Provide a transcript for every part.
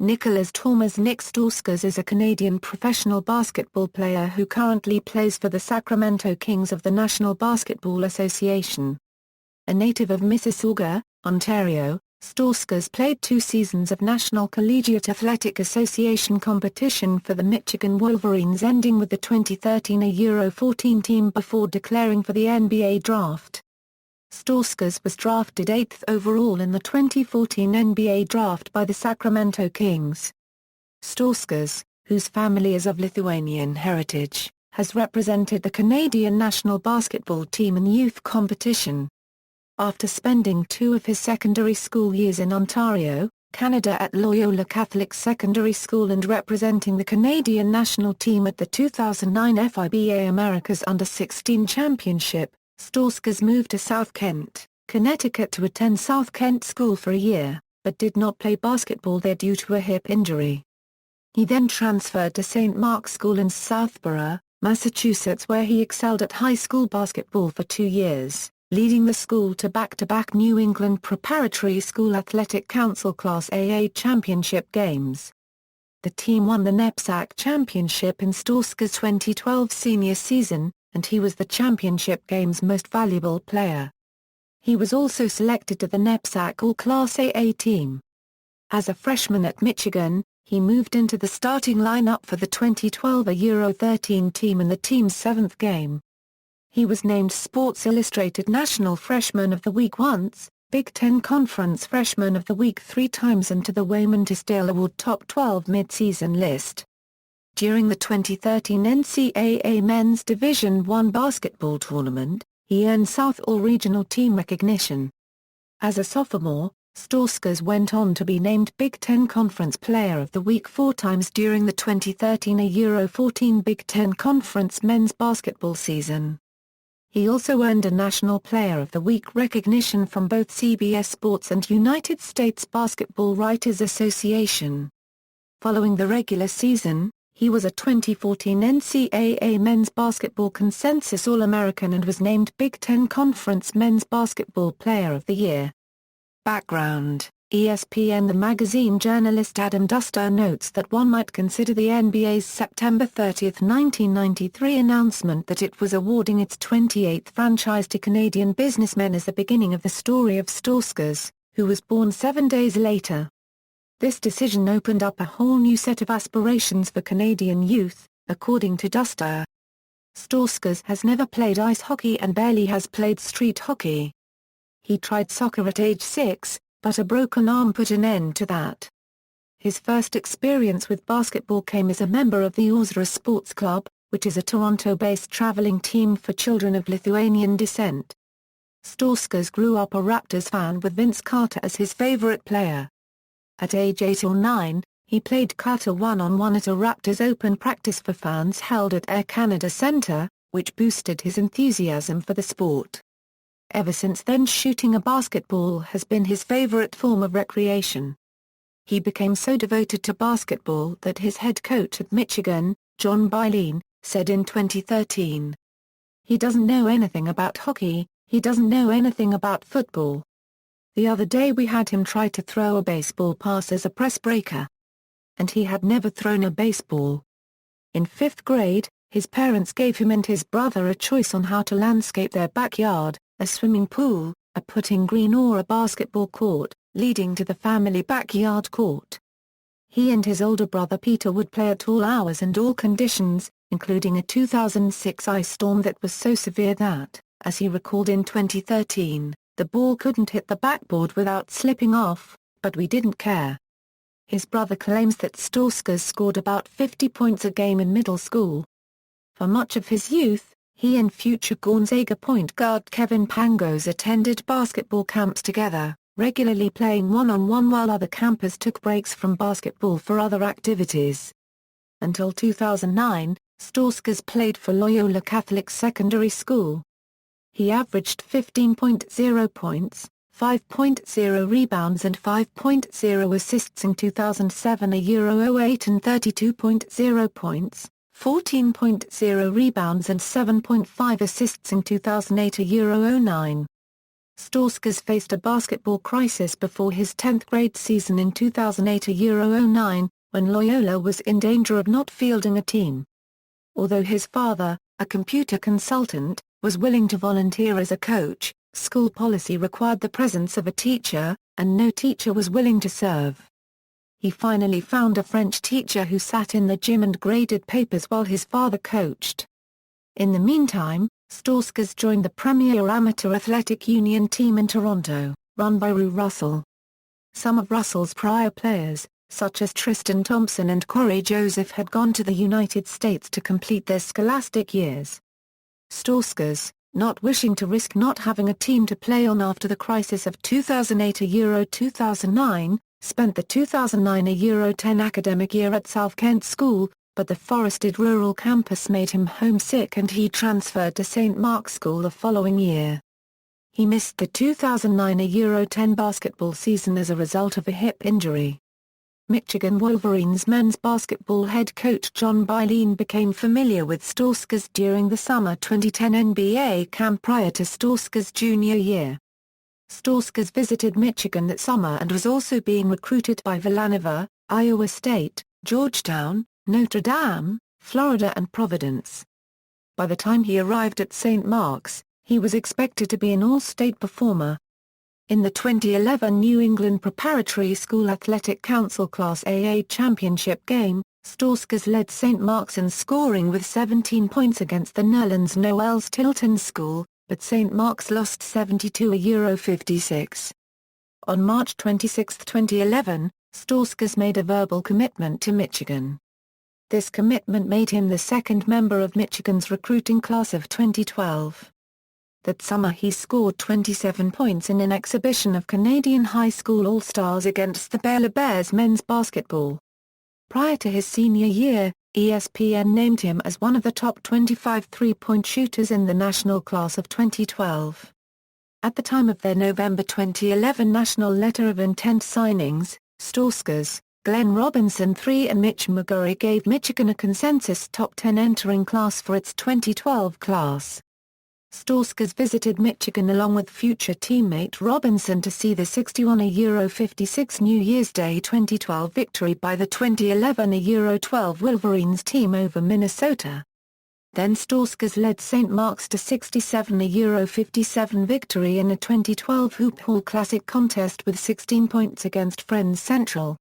Nikolas Tomas. Nik Stauskas is a Canadian professional basketball player who currently plays for the Sacramento Kings of the National Basketball Association. A native of Mississauga, Ontario, Stauskas played 2 seasons of National Collegiate Athletic Association competition for the Michigan Wolverines, ending with the 2013 Euro-14 team before declaring for the NBA draft. Stauskas was drafted 8th overall in the 2014 NBA draft by the Sacramento Kings. Stauskas, whose family is of Lithuanian heritage, has represented the Canadian national basketball team in youth competition. After spending 2 of his secondary school years in Ontario, Canada at Loyola Catholic Secondary School and representing the Canadian national team at the 2009 FIBA Americas Under-16 Championship, Stauskas moved to South Kent, Connecticut to attend South Kent School for a year, but did not play basketball there due to a hip injury. He then transferred to St. Mark's School in Southborough, Massachusetts, where he excelled at high school basketball for 2 years, leading the school to back-to-back New England Preparatory School Athletic Council Class AA championship games. The team won the NEPSAC Championship in Stauskas' 2012 senior season, and he was the championship game's most valuable player. He was also selected to the NEPSAC All-Class AA team. As a freshman at Michigan, he moved into the starting lineup for the 2012 Euro-13 team in the team's 7th game. He was named Sports Illustrated National Freshman of the Week once, Big Ten Conference Freshman of the Week 3 times, and to the Wayman Tisdale Award Top 12 mid-season list. During the 2013 NCAA Men's Division I basketball tournament, he earned South All-Regional team recognition. As a sophomore, Stauskas went on to be named Big Ten Conference Player of the Week 4 times during the 2013 Euro-14 Big Ten Conference men's basketball season. He also earned a National Player of the Week recognition from both CBS Sports and United States Basketball Writers Association. Following the regular season, he was a 2014 NCAA Men's Basketball Consensus All-American and was named Big Ten Conference Men's Basketball Player of the Year. Background: ESPN. The magazine journalist Adam Duster notes that one might consider the NBA's September 30, 1993 announcement that it was awarding its 28th franchise to Canadian businessmen as the beginning of the story of Stauskas, who was born 7 days later. This decision opened up a whole new set of aspirations for Canadian youth, according to Duster. Stauskas has never played ice hockey and barely has played street hockey. He tried soccer at age 6, but a broken arm put an end to that. His first experience with basketball came as a member of the Auzra Sports Club, which is a Toronto-based traveling team for children of Lithuanian descent. Stauskas grew up a Raptors fan with Vince Carter as his favorite player. At age 8 or 9, he played Carter one-on-one at a Raptors Open practice for fans held at Air Canada Centre, which boosted his enthusiasm for the sport. Ever since then, shooting a basketball has been his favorite form of recreation. He became so devoted to basketball that his head coach at Michigan, John Beilein, said in 2013, "He doesn't know anything about hockey, he doesn't know anything about football." The other day we had him try to throw a baseball pass as a press breaker. And he had never thrown a baseball. In 5th grade, his parents gave him and his brother a choice on how to landscape their backyard: a swimming pool, a putting green, or a basketball court, leading to the family backyard court. He and his older brother Peter would play at all hours and all conditions, including a 2006 ice storm that was so severe that, as he recalled in 2013, the ball couldn't hit the backboard without slipping off, but we didn't care. His brother claims that Stauskas scored about 50 points a game in middle school. For much of his youth, he and future Gonzaga point guard Kevin Pangos attended basketball camps together, regularly playing one-on-one while other campers took breaks from basketball for other activities. Until 2009, Stauskas played for Loyola Catholic Secondary School. He averaged 15.0 points, 5.0 rebounds and 5.0 assists in 2007 Euro-08 and 32.0 points, 14.0 rebounds and 7.5 assists in 2008 Euro-09. Stauskas faced a basketball crisis before his 10th grade season in 2008-09, when Loyola was in danger of not fielding a team. Although his father, a computer consultant, was willing to volunteer as a coach, school policy required the presence of a teacher, and no teacher was willing to serve. He finally found a French teacher who sat in the gym and graded papers while his father coached. In the meantime, Stauskas joined the Premier Amateur Athletic Union team in Toronto, run by Rue Russell. Some of Russell's prior players, such as Tristan Thompson and Corey Joseph, had gone to the United States to complete their scholastic years. Stauskas, not wishing to risk not having a team to play on after the crisis of 2008-2009, spent the 2009-10 academic year at South Kent School, but the forested rural campus made him homesick and he transferred to St. Mark's School the following year. He missed the 2009-10 basketball season as a result of a hip injury. Michigan Wolverines men's basketball head coach John Beilein became familiar with Stauskas during the summer 2010 NBA camp prior to Stauskas' junior year. Stauskas visited Michigan that summer and was also being recruited by Villanova, Iowa State, Georgetown, Notre Dame, Florida and Providence. By the time he arrived at St. Mark's, he was expected to be an all-state performer. In the 2011 New England Preparatory School Athletic Council Class AA Championship game, Stauskas led St. Mark's in scoring with 17 points against the Netherlands Noels Tilton School, but St. Mark's lost 72-56. On March 26, 2011, Stauskas made a verbal commitment to Michigan. This commitment made him the second member of Michigan's recruiting class of 2012. That summer he scored 27 points in an exhibition of Canadian high school all-stars against the Baylor Bears men's basketball. Prior to his senior year, ESPN named him as one of the top 25 three-point shooters in the national class of 2012. At the time of their November 2011 National Letter of Intent signings, Stauskas, Glenn Robinson III and Mitch McGurry gave Michigan a consensus top 10 entering class for its 2012 class. Stauskas visited Michigan along with future teammate Robinson to see the 61-56 New Year's Day 2012 victory by the 2011-12 Wolverines team over Minnesota. Then Stauskas led St. Mark's to 67-57 victory in a 2012 Hoop Hall Classic contest with 16 points against Friends Central.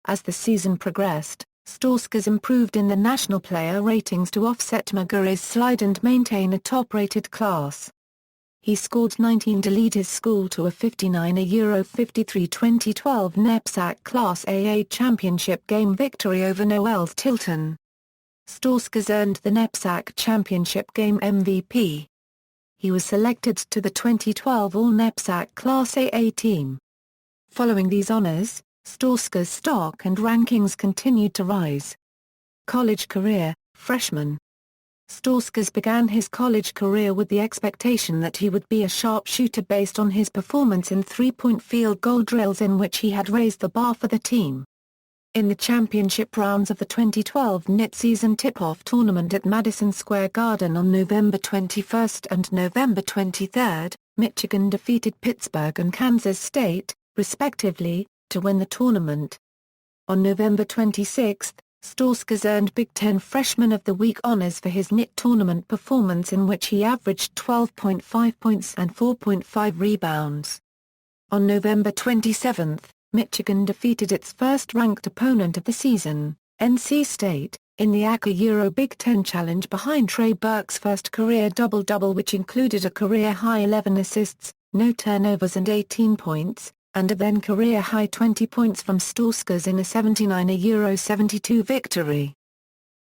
As the season progressed, Stauskas improved in the national player ratings to offset McGurry's slide and maintain a top-rated class. He scored 19 to lead his school to a 59-53 2012 NEPSAC Class AA Championship game victory over Noels Tilton. Stauskas earned the NEPSAC Championship game MVP. He was selected to the 2012 All-NEPSAC Class AA team. Following these honors, Stauskas' stock and rankings continued to rise. College career, freshman. Stauskas began his college career with the expectation that he would be a sharpshooter based on his performance in three-point field goal drills in which he had raised the bar for the team. In the championship rounds of the 2012 NIT season tip-off tournament at Madison Square Garden on November 21 and November 23, Michigan defeated Pittsburgh and Kansas State, respectively, to win the tournament. On November 26, Stauskas earned Big Ten Freshman of the Week honors for his NIT tournament performance in which he averaged 12.5 points and 4.5 rebounds. On November 27, Michigan defeated its first-ranked opponent of the season, NC State, in the ACA Big Ten Challenge behind Trey Burke's first career double-double, which included a career-high 11 assists, no turnovers and 18 points, and a then career-high 20 points from Stauskas in a 79-72 victory.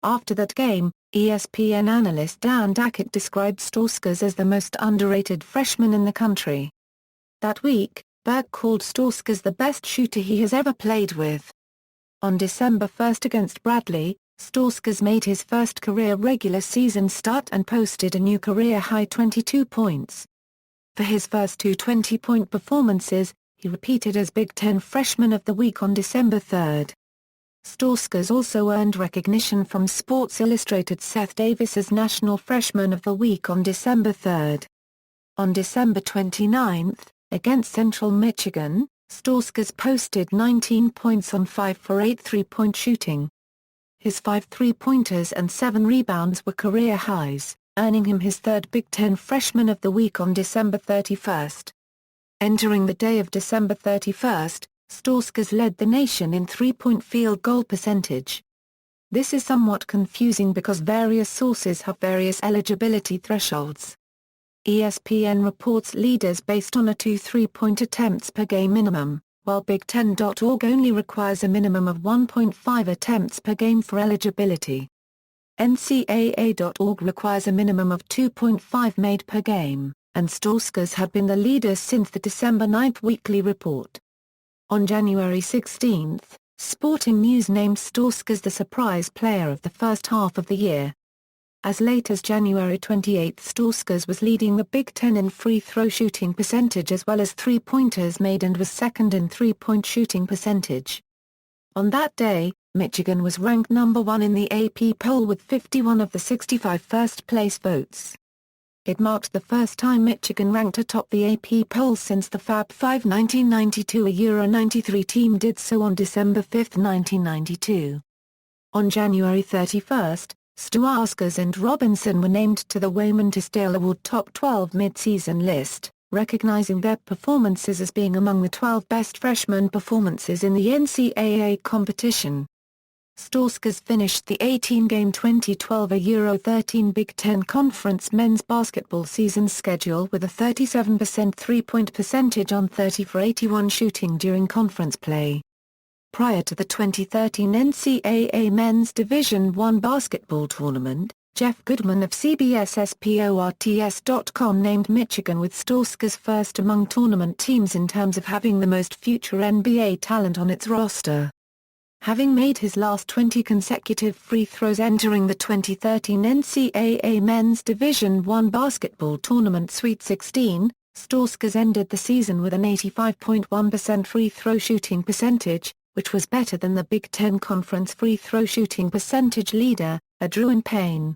After that game, ESPN analyst Dan Dackett described Stauskas as the most underrated freshman in the country. That week, Burke called Stauskas the best shooter he has ever played with. On December 1 against Bradley, Stauskas made his first career regular season start and posted a new career-high 22 points. For his first two 20-point performances, he repeated as Big Ten Freshman of the Week on December 3. Stauskas also earned recognition from Sports Illustrated Seth Davis as National Freshman of the Week on December 3. On December 29, against Central Michigan, Stauskas posted 19 points on 5 for 8 three-point shooting. His 5 three-pointers and 7 rebounds were career highs, earning him his third Big Ten Freshman of the Week on December 31. Entering the day of December 31, Stauskas led the nation in three-point field goal percentage. This is somewhat confusing because various sources have various eligibility thresholds. ESPN reports leaders based on a 2 three-point attempts per game minimum, while Big10.org only requires a minimum of 1.5 attempts per game for eligibility. NCAA.org requires a minimum of 2.5 made per game, and Stauskas had been the leader since the December 9 weekly report. On January 16, Sporting News named Stauskas the surprise player of the first half of the year. As late as January 28, Stauskas was leading the Big Ten in free throw shooting percentage as well as three-pointers made and was second in three-point shooting percentage. On that day, Michigan was ranked number 1 in the AP poll with 51 of the 65 first-place votes. It marked the first time Michigan ranked atop the AP poll since the Fab Five 1992. A Euro 93 team did so on December 5, 1992. On January 31, Stauskas and Robinson were named to the Wayman Tisdale Award Top 12 mid-season list, recognizing their performances as being among the 12 best freshman performances in the NCAA competition. Stauskas finished the 18-game 2012 Euro 13 Big Ten Conference men's basketball season schedule with a 37% three-point percentage on 30 for 81 shooting during conference play. Prior to the 2013 NCAA Men's Division I basketball tournament, Jeff Goodman of CBS-SPORTS.com named Michigan with Stauskas first among tournament teams in terms of having the most future NBA talent on its roster. Having made his last 20 consecutive free throws entering the 2013 NCAA Men's Division I basketball tournament Sweet 16, Stauskas ended the season with an 85.1% free throw shooting percentage, which was better than the Big Ten Conference free throw shooting percentage leader, Adrian Payne.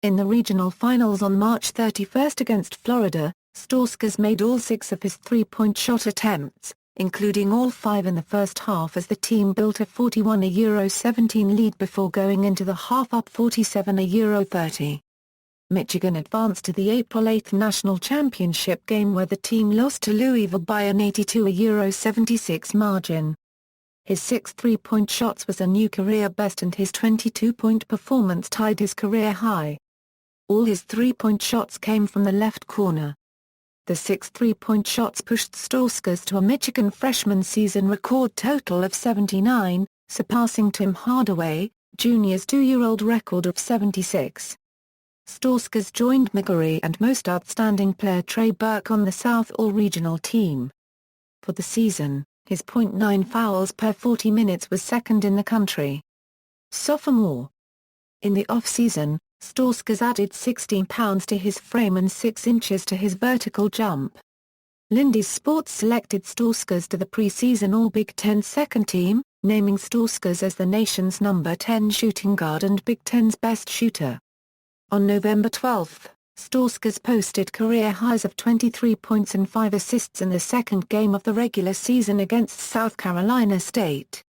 In the regional finals on March 31 against Florida, Stauskas made all 6 of his three-point shot attempts, including all 5 in the first half as the team built a 41 Euro 17 lead before going into the half up 47 Euro 30. Michigan advanced to the April 8 national championship game where the team lost to Louisville by an 82 Euro 76 margin. His 6 three-point shots was a new career best and his 22-point performance tied his career high. All his three-point shots came from the left corner. The 6 three-point shots pushed Stauskas to a Michigan freshman season record total of 79, surpassing Tim Hardaway, Jr.'s 2-year-old record of 76. Stauskas joined McGarry and most outstanding player Trey Burke on the South All-Regional team. For the season, his .9 fouls per 40 minutes was second in the country. Sophomore. In the off-season, Stauskas added 16 pounds to his frame and 6 inches to his vertical jump. Lindy's Sports selected Stauskas to the preseason All-Big Ten second team, naming Stauskas as the nation's number 10 shooting guard and Big Ten's best shooter. On November 12, Stauskas posted career highs of 23 points and 5 assists in the second game of the regular season against South Carolina State.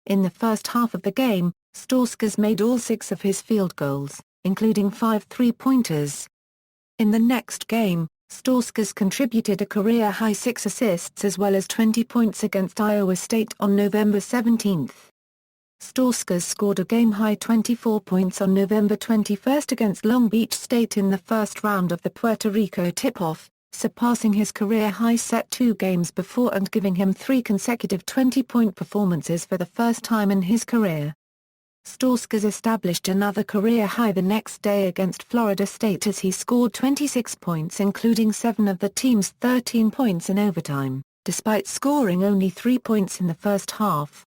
In the first half of the game, Stauskas made all 6 of his field goals, including 5 three-pointers. In the next game, Stauskas contributed a career-high 6 assists as well as 20 points against Iowa State on November 17. Stauskas scored a game-high 24 points on November 21 against Long Beach State in the first round of the Puerto Rico tip-off, surpassing his career-high set 2 games before and giving him 3 consecutive 20-point performances for the first time in his career. Stauskas established another career high the next day against Florida State as he scored 26 points including 7 of the team's 13 points in overtime, despite scoring only 3 points in the first half.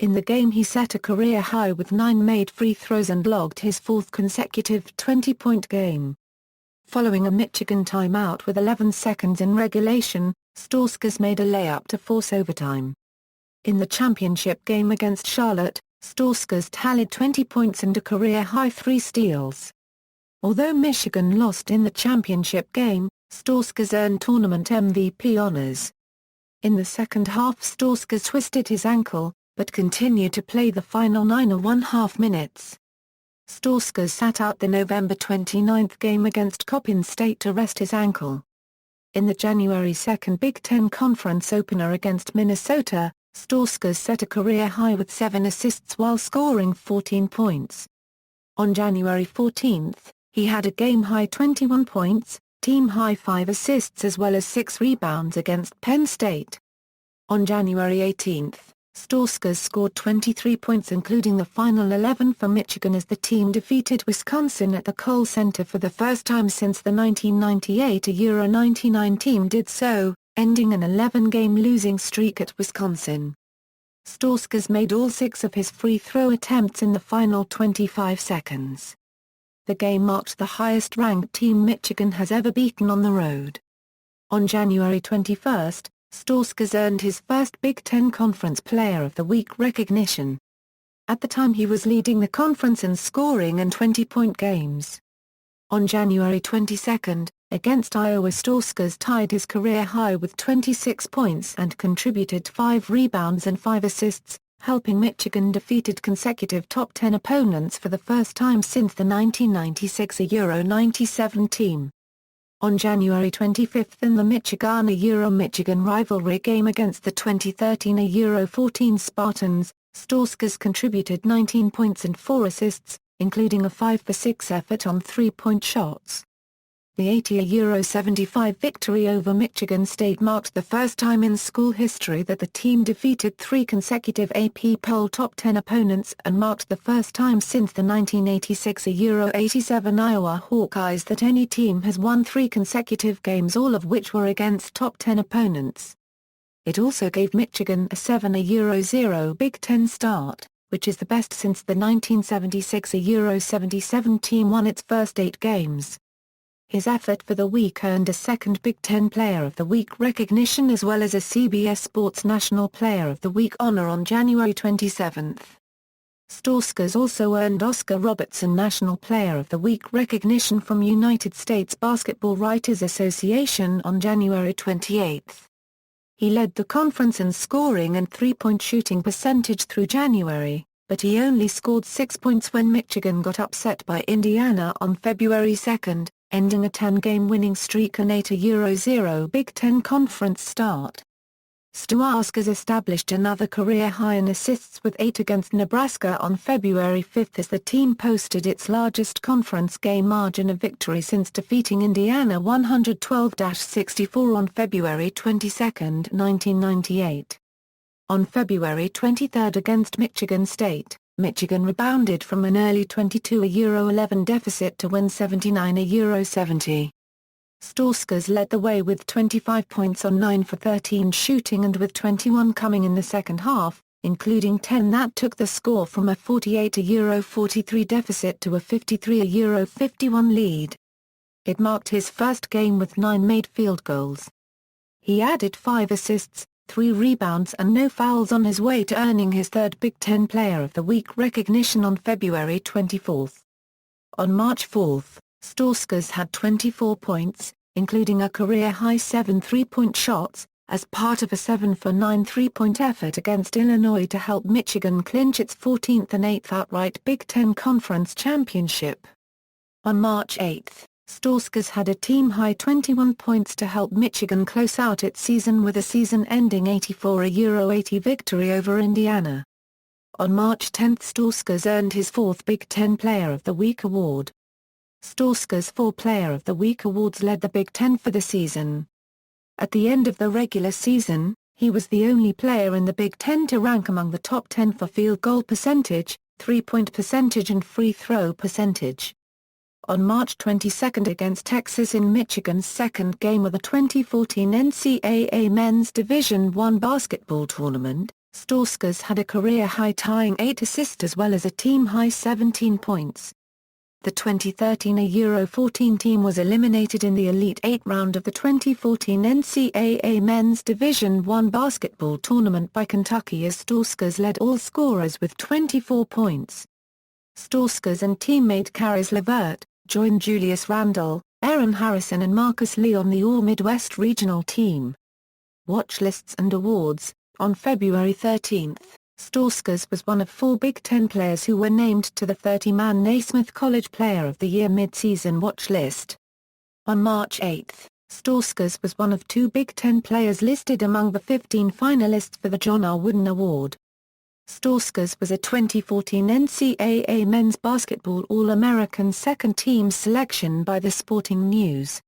In the game he set a career high with 9 made free throws and logged his 4th consecutive 20-point game. Following a Michigan timeout with 11 seconds in regulation, Stauskas made a layup to force overtime. In the championship game against Charlotte, Stauskas tallied 20 points and a career-high 3 steals. Although Michigan lost in the championship game, Stauskas earned tournament MVP honors. In the second half Stauskas twisted his ankle, but continued to play the final 9.5 minutes. Stauskas sat out the November 29 game against Coppin State to rest his ankle. In the January 2 Big Ten Conference opener against Minnesota, Stauskas set a career high with 7 assists while scoring 14 points. On January 14, he had a game-high 21 points, team-high 5 assists as well as 6 rebounds against Penn State. On January 18, Stauskas scored 23 points including the final 11 for Michigan as the team defeated Wisconsin at the Kohl Center for the first time since the 1998 Euro 99 team did so, ending an 11-game losing streak at Wisconsin. Stauskas made all 6 of his free throw attempts in the final 25 seconds. The game marked the highest-ranked team Michigan has ever beaten on the road. On January 21, Stauskas earned his first Big Ten Conference Player of the Week recognition. At the time he was leading the conference in scoring and 20-point games. On January 22, against Iowa Stauskas tied his career high with 26 points and contributed 5 rebounds and 5 assists, helping Michigan defeated consecutive top 10 opponents for the first time since the 1996 Euro 97 team. On January 25 in the Michigan-Euro-Michigan rivalry game against the 2013 Euro 14 Spartans, Stauskas contributed 19 points and 4 assists, including a 5-for-6 effort on 3-point shots. The 80 Euro 75 victory over Michigan State marked the first time in school history that the team defeated 3 consecutive AP poll top 10 opponents and marked the first time since the 1986 Euro 87 Iowa Hawkeyes that any team has won 3 consecutive games, all of which were against top 10 opponents. It also gave Michigan a 7 Euro 0 Big Ten start, which is the best since the 1976 Euro 77 team won its first 8 games. His effort for the week earned a second Big Ten Player of the Week recognition as well as a CBS Sports National Player of the Week honor on January 27. Stauskas also earned Oscar Robertson National Player of the Week recognition from United States Basketball Writers Association on January 28. He led the conference in scoring and three-point shooting percentage through January, but he only scored 6 points when Michigan got upset by Indiana on February 2, ending a 10-game winning streak and 8 Euro 0 Big Ten Conference start. Stauskas established another career high in assists with 8 against Nebraska on February 5 as the team posted its largest conference game margin of victory since defeating Indiana 112-64 on February 22, 1998. On February 23 against Michigan State, Michigan rebounded from an early 22 Euro 11 deficit to win 79 Euro 70. Stauskas led the way with 25 points on 9 for 13 shooting and with 21 coming in the second half, including 10 that took the score from a 48 Euro 43 deficit to a 53 Euro 51 lead. It marked his first game with 9 made field goals. He added 5 assists, 3 rebounds and no fouls on his way to earning his third Big Ten Player of the Week recognition on February 24. On March 4, Stauskas had 24 points, including a career-high 7 three-point shots, as part of a 7-for-9 three-point effort against Illinois to help Michigan clinch its 14th and 8th outright Big Ten Conference championship. On March 8, Stauskas had a team-high 21 points to help Michigan close out its season with a season-ending 84 Euro 80 victory over Indiana. On March 10 Stauskas earned his 4th Big Ten Player of the Week award. Stauskas' 4 Player of the Week awards led the Big Ten for the season. At the end of the regular season, he was the only player in the Big Ten to rank among the top 10 for field goal percentage, three-point percentage and free throw percentage. On March 22 against Texas in Michigan's second game of the 2014 NCAA Men's Division I basketball tournament, Stauskas had a career-high tying 8 assists as well as a team-high 17 points. The 2013 Euro 14 team was eliminated in the Elite 8 round of the 2014 NCAA Men's Division I basketball tournament by Kentucky as Stauskas led all scorers with 24 points. Stauskas and teammate Caris LeVert joined Julius Randle, Aaron Harrison and Marcus Lee on the All-Midwest regional team. Watch lists and awards. On February 13, Stauskas was one of 4 Big Ten players who were named to the 30-man Naismith College Player of the Year mid-season watch list. On March 8, Stauskas was one of 2 Big Ten players listed among the 15 finalists for the John R. Wooden Award. Stauskas was a 2014 NCAA Men's Basketball All-American second-team selection by the Sporting News.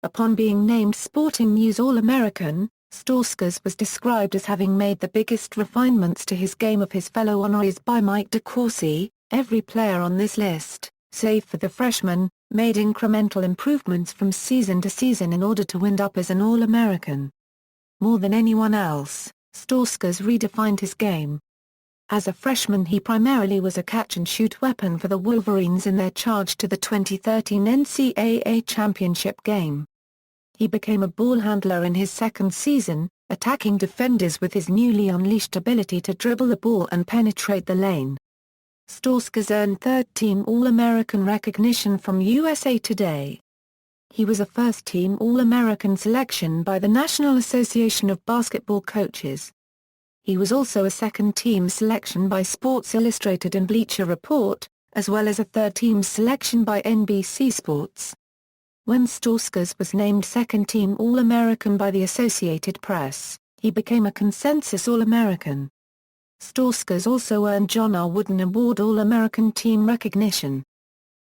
Upon being named Sporting News All-American, Stauskas was described as having made the biggest refinements to his game of his fellow honorees by Mike DeCourcy. Every player on this list, save for the freshman, made incremental improvements from season to season in order to wind up as an All-American. More than anyone else, Stauskas redefined his game. As a freshman he primarily was a catch-and-shoot weapon for the Wolverines in their charge to the 2013 NCAA Championship game. He became a ball handler in his second season, attacking defenders with his newly unleashed ability to dribble the ball and penetrate the lane. Stauskas earned third-team All-American recognition from USA Today. He was a first-team All-American selection by the National Association of Basketball Coaches. He was also a second-team selection by Sports Illustrated and Bleacher Report, as well as a third-team selection by NBC Sports. When Stauskas was named second-team All-American by the Associated Press, he became a consensus All-American. Stauskas also earned John R. Wooden Award All-American Team recognition.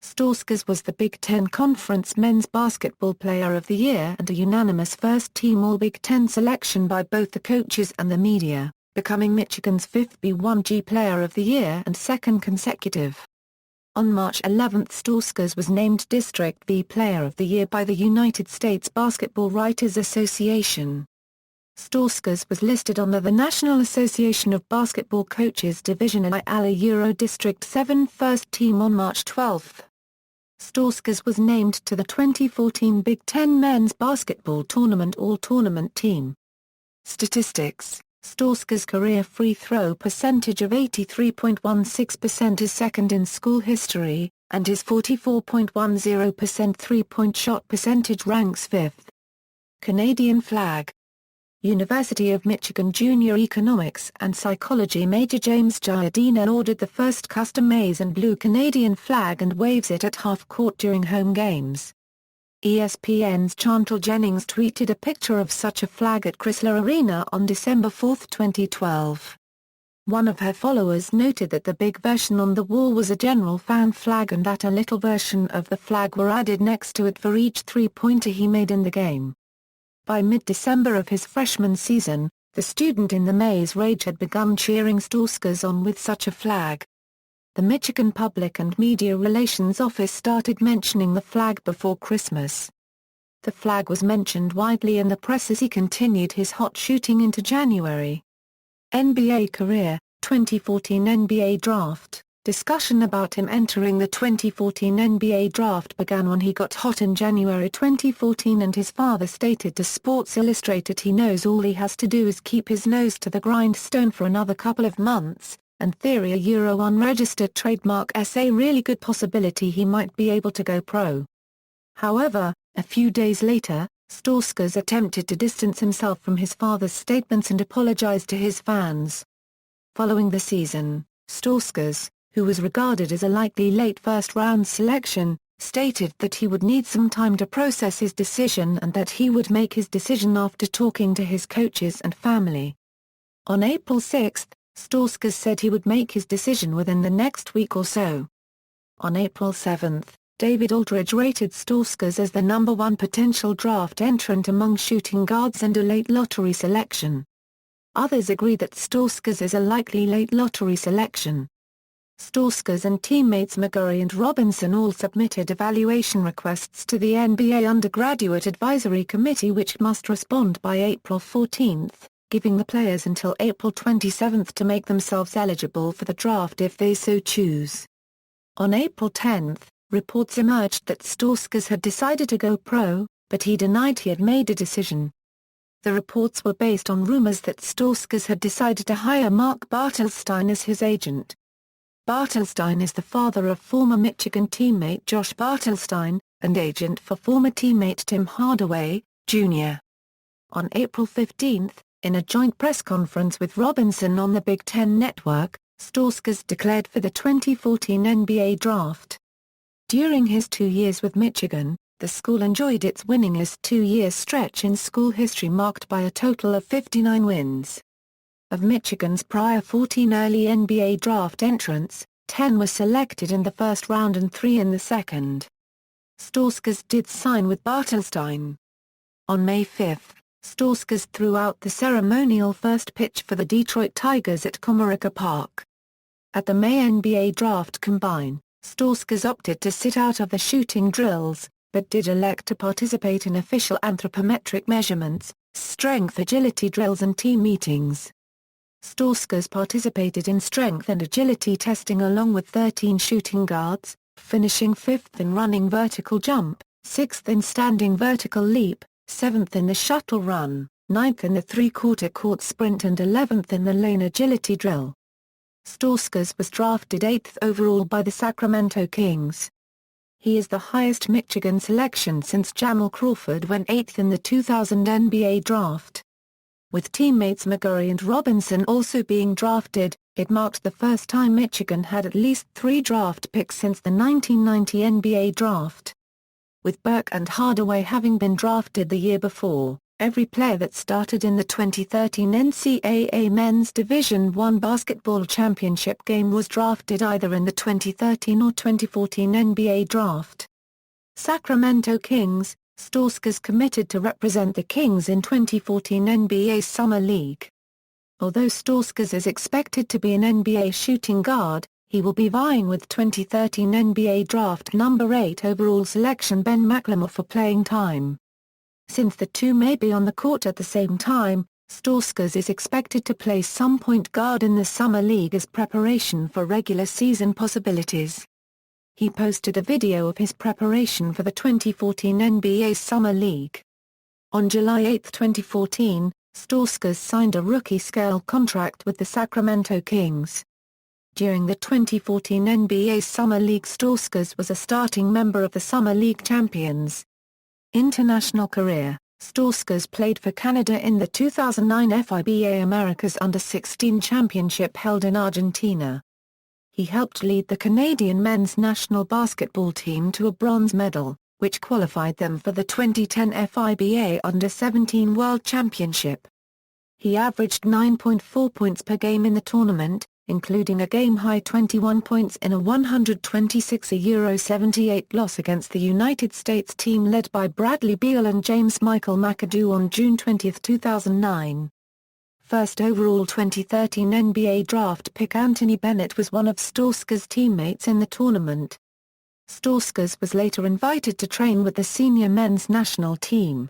Stauskas was the Big Ten Conference Men's Basketball Player of the Year and a unanimous first-team All-Big Ten selection by both the coaches and the media, becoming Michigan's 5th B1G Player of the Year and second consecutive. On March 11 Stauskas was named District V Player of the Year by the United States Basketball Writers Association. Stauskas was listed on the National Association of Basketball Coaches Division I Euro District 7 First Team on March 12. Stauskas was named to the 2014 Big Ten Men's Basketball Tournament All-Tournament Team. Statistics: Stauskas' career free throw percentage of 83.16% is second in school history, and his 44.10% three-point shot percentage ranks 5th. Canadian flag. University of Michigan Junior Economics and Psychology major James Giardina ordered the first custom maize and blue Canadian flag and waves it at half-court during home games. ESPN's Chantal Jennings tweeted a picture of such a flag at Chrysler Arena on December 4, 2012. One of her followers noted that the big version on the wall was a general fan flag and that a little version of the flag were added next to it for each three-pointer he made in the game. By mid-December of his freshman season, the student in the Maze Rage had begun cheering Stauskas on with such a flag. The Michigan Public and Media Relations Office started mentioning the flag before Christmas. The flag was mentioned widely in the press as he continued his hot shooting into January. NBA career, 2014 NBA Draft. Discussion about him entering the 2014 NBA Draft began when he got hot in January 2014 and his father stated to Sports Illustrated he knows all he has to do is keep his nose to the grindstone for another couple of months, and theory a unregistered trademark a really good possibility he might be able to go pro. However, a few days later, Stauskas attempted to distance himself from his father's statements and apologized to his fans. Following the season, Stauskas, who was regarded as a likely late first-round selection, stated that he would need some time to process his decision and that he would make his decision after talking to his coaches and family. On April 6, Stauskas said he would make his decision within the next week or so. On April 7, David Aldridge rated Stauskas as the number 1 potential draft entrant among shooting guards and a late lottery selection. Others agree that Stauskas is a likely late lottery selection. Stauskas and teammates McGurry and Robinson all submitted evaluation requests to the NBA Undergraduate Advisory Committee which must respond by April 14, giving the players until April 27 to make themselves eligible for the draft if they so choose. On April 10, reports emerged that Stauskas had decided to go pro, but he denied he had made a decision. The reports were based on rumors that Stauskas had decided to hire Mark Bartelstein as his agent. Bartelstein is the father of former Michigan teammate Josh Bartelstein, and agent for former teammate Tim Hardaway, Jr. On April 15, in a joint press conference with Robinson on the Big Ten Network, Stauskas declared for the 2014 NBA Draft. During his 2 years with Michigan, the school enjoyed its winningest 2-year stretch in school history, marked by a total of 59 wins. Of Michigan's prior 14 early NBA draft entrants, 10 were selected in the first round and 3 in the second. Stauskas did sign with Bartelstein. On May 5, Stauskas threw out the ceremonial first pitch for the Detroit Tigers at Comerica Park. At the May NBA Draft Combine, Stauskas opted to sit out of the shooting drills, but did elect to participate in official anthropometric measurements, strength agility drills and team meetings. Stauskas participated in strength and agility testing along with 13 shooting guards, finishing 5th in running vertical jump, 6th in standing vertical leap, 7th in the shuttle run, 9th in the three-quarter court sprint and 11th in the lane agility drill. Stauskas was drafted 8th overall by the Sacramento Kings. He is the highest Michigan selection since Jamal Crawford went 8th in the 2000 NBA Draft. With teammates McGurry and Robinson also being drafted, it marked the first time Michigan had at least 3 draft picks since the 1990 NBA Draft. With Burke and Hardaway having been drafted the year before, every player that started in the 2013 NCAA Men's Division I Basketball Championship game was drafted either in the 2013 or 2014 NBA Draft. Sacramento Kings, Stauskas committed to represent the Kings in 2014 NBA Summer League. Although Stauskas is expected to be an NBA shooting guard, he will be vying with 2013 NBA Draft number 8 overall selection Ben McLemore for playing time. Since the two may be on the court at the same time, Stauskas is expected to play some point guard in the Summer League as preparation for regular season possibilities. He posted a video of his preparation for the 2014 NBA Summer League. On July 8, 2014, Stauskas signed a rookie-scale contract with the Sacramento Kings. During the 2014 NBA Summer League, Stauskas was a starting member of the Summer League champions. International career: Stauskas played for Canada in the 2009 FIBA Americas Under-16 Championship held in Argentina. He helped lead the Canadian men's national basketball team to a bronze medal, which qualified them for the 2010 FIBA Under-17 World Championship. He averaged 9.4 points per game in the tournament, including a game-high 21 points in a 126-78 loss against the United States team led by Bradley Beal and James Michael McAdoo on June 20, 2009. First overall 2013 NBA draft pick Anthony Bennett was one of Stauskas' teammates in the tournament. Stauskas was later invited to train with the senior men's national team.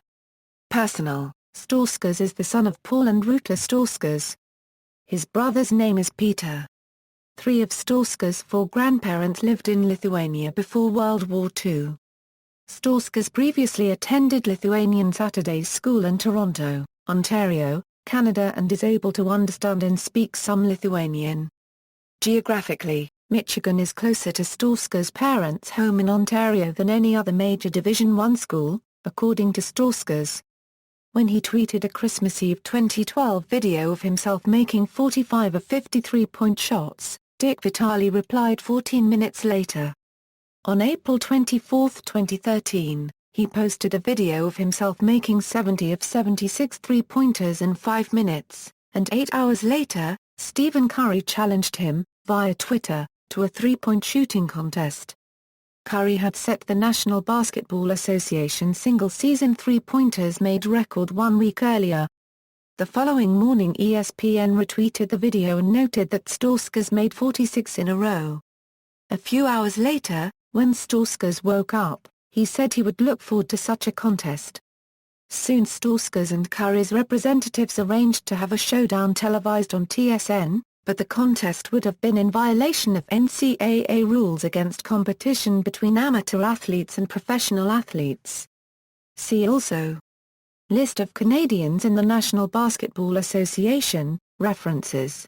Personal: Stauskas is the son of Paul and Ruta Stauskas. His brother's name is Peter. 3 of Stauskas' 4 grandparents lived in Lithuania before World War II. Stauskas previously attended Lithuanian Saturday School in Toronto, Ontario, Canada, and is able to understand and speak some Lithuanian. Geographically, Michigan is closer to Stauskas' parents' home in Ontario than any other major Division I school, according to Stauskas. When he tweeted a Christmas Eve 2012 video of himself making 45 of 53-point shots, Dick Vitale replied 14 minutes later. On April 24, 2013, he posted a video of himself making 70 of 76 three-pointers in 5 minutes, and 8 hours later, Stephen Curry challenged him, via Twitter, to a three-point shooting contest. Curry had set the National Basketball Association single-season three-pointers made record 1 week earlier. The following morning ESPN retweeted the video and noted that Stauskas made 46 in a row. A few hours later, when Stauskas woke up, he said he would look forward to such a contest. Soon Stauskas and Curry's representatives arranged to have a showdown televised on TSN, but the contest would have been in violation of NCAA rules against competition between amateur athletes and professional athletes. See also: List of Canadians in the National Basketball Association, references.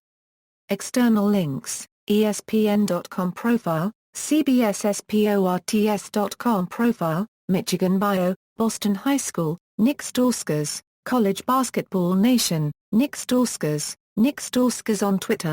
External links: ESPN.com profile, CBSSports.com profile, Michigan Bio, Boston High School, Nik Stauskas, College Basketball Nation, Nik Stauskas on Twitter.